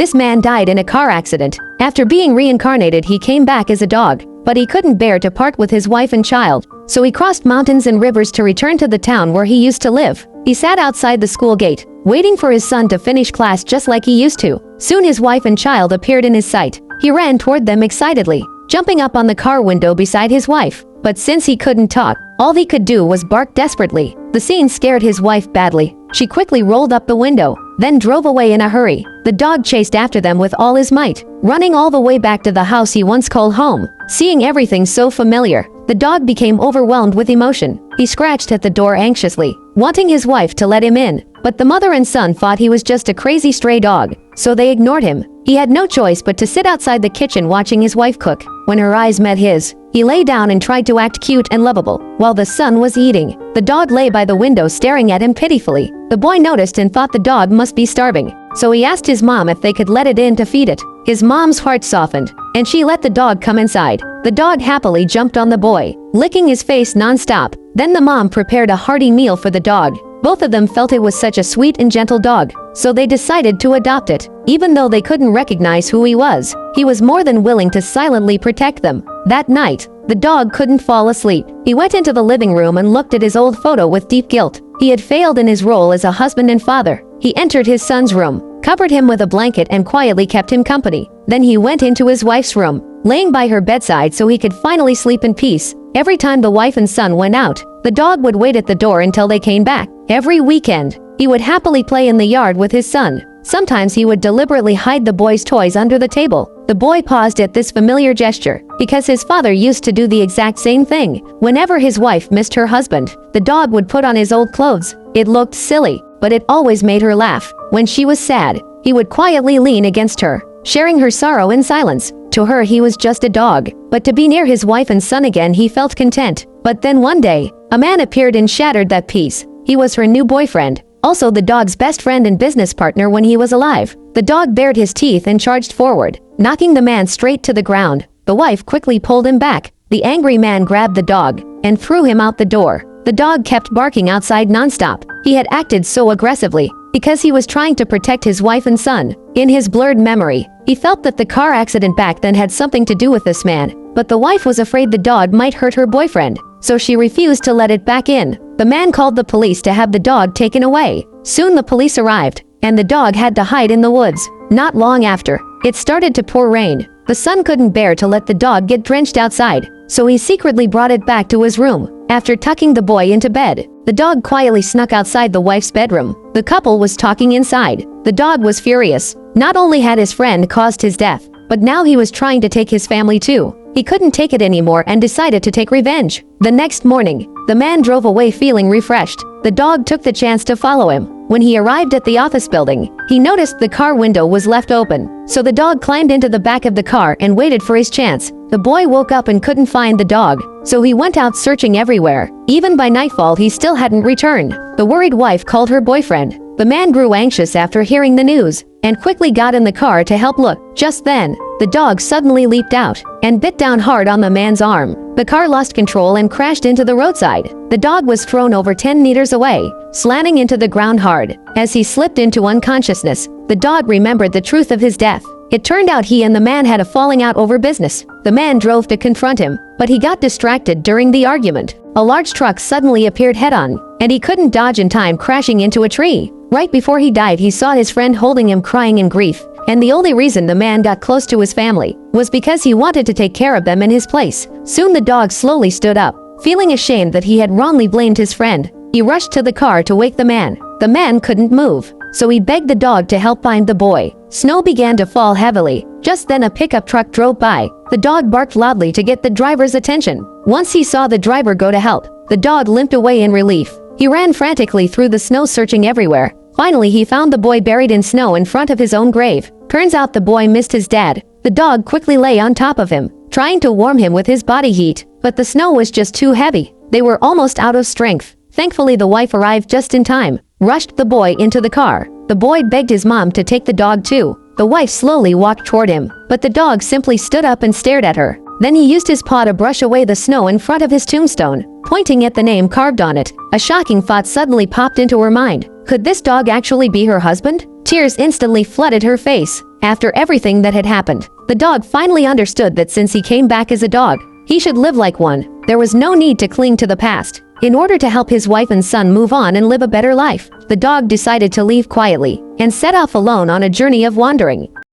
This man died in a car accident. After being reincarnated, he came back as a dog, but he couldn't bear to part with his wife and child, so he crossed mountains and rivers to return to the town where he used to live. He sat outside the school gate, waiting for his son to finish class just like he used to. Soon his wife and child appeared in his sight. He ran toward them excitedly, jumping up on the car window beside his wife. But since he couldn't talk, all he could do was bark desperately. The scene scared his wife badly. She quickly rolled up the window, then drove away in a hurry. The dog chased after them with all his might, running all the way back to the house he once called home. Seeing everything so familiar, the dog became overwhelmed with emotion. He scratched at the door anxiously, wanting his wife to let him in. But the mother and son thought he was just a crazy stray dog, so they ignored him. He had no choice but to sit outside the kitchen watching his wife cook. When her eyes met his, he lay down and tried to act cute and lovable. While the son was eating, the dog lay by the window staring at him pitifully. The boy noticed and thought the dog must be starving, so he asked his mom if they could let it in to feed it. His mom's heart softened, and she let the dog come inside. The dog happily jumped on the boy, licking his face non-stop. Then the mom prepared a hearty meal for the dog. Both of them felt it was such a sweet and gentle dog, so they decided to adopt it. Even though they couldn't recognize who he was more than willing to silently protect them. That night, the dog couldn't fall asleep. He went into the living room and looked at his old photo with deep guilt. He had failed in his role as a husband and father. He entered his son's room, covered him with a blanket and quietly kept him company. Then he went into his wife's room, laying by her bedside so he could finally sleep in peace. Every time the wife and son went out, the dog would wait at the door until they came back. Every weekend, he would happily play in the yard with his son. Sometimes he would deliberately hide the boy's toys under the table. The boy paused at this familiar gesture, because his father used to do the exact same thing. Whenever his wife missed her husband, the dog would put on his old clothes. It looked silly, but it always made her laugh. When she was sad, he would quietly lean against her, sharing her sorrow in silence. To her, he was just a dog, but to be near his wife and son again, he felt content. But then one day, a man appeared and shattered that peace. He was her new boyfriend, also the dog's best friend and business partner when he was alive. The dog bared his teeth and charged forward, knocking the man straight to the ground. The wife quickly pulled him back. The angry man grabbed the dog and threw him out the door. The dog kept barking outside nonstop. He had acted so aggressively because he was trying to protect his wife and son. In his blurred memory, he felt that the car accident back then had something to do with this man, but the wife was afraid the dog might hurt her boyfriend, so she refused to let it back in. The man called the police to have the dog taken away. Soon the police arrived, and the dog had to hide in the woods. Not long after, it started to pour rain. The son couldn't bear to let the dog get drenched outside, so he secretly brought it back to his room. After tucking the boy into bed, the dog quietly snuck outside the wife's bedroom. The couple was talking inside. The dog was furious. Not only had his friend caused his death, but now he was trying to take his family too. He couldn't take it anymore and decided to take revenge. The next morning, the man drove away feeling refreshed. The dog took the chance to follow him. When he arrived at the office building, he noticed the car window was left open, so the dog climbed into the back of the car and waited for his chance. The boy woke up and couldn't find the dog, so he went out searching everywhere. Even by nightfall, he still hadn't returned. The worried wife called her boyfriend. The man grew anxious after hearing the news and quickly got in the car to help look. Just then, the dog suddenly leaped out and bit down hard on the man's arm. The car lost control and crashed into the roadside. The dog was thrown over 10 meters away, slanting into the ground hard. As he slipped into unconsciousness, the dog remembered the truth of his death. It turned out he and the man had a falling out over business. The man drove to confront him, but he got distracted during the argument. A large truck suddenly appeared head-on, and he couldn't dodge in time, crashing into a tree. Right before he died, he saw his friend holding him, crying in grief. And the only reason the man got close to his family was because he wanted to take care of them in his place. Soon the dog slowly stood up, feeling ashamed that he had wrongly blamed his friend. He rushed to the car to wake the man. The man couldn't move, so he begged the dog to help find the boy. Snow began to fall heavily. Just then a pickup truck drove by. The dog barked loudly to get the driver's attention. Once he saw the driver go to help, the dog limped away in relief. He ran frantically through the snow, searching everywhere. Finally, he found the boy buried in snow in front of his own grave. Turns out the boy missed his dad. The dog quickly lay on top of him, trying to warm him with his body heat, but the snow was just too heavy. They were almost out of strength. Thankfully, the wife arrived just in time, rushed the boy into the car. The boy begged his mom to take the dog too. The wife slowly walked toward him, but the dog simply stood up and stared at her. Then he used his paw to brush away the snow in front of his tombstone, pointing at the name carved on it. A shocking thought suddenly popped into her mind. Could this dog actually be her husband? Tears instantly flooded her face. After everything that had happened, the dog finally understood that since he came back as a dog, he should live like one. There was no need to cling to the past. In order to help his wife and son move on and live a better life, the dog decided to leave quietly and set off alone on a journey of wandering.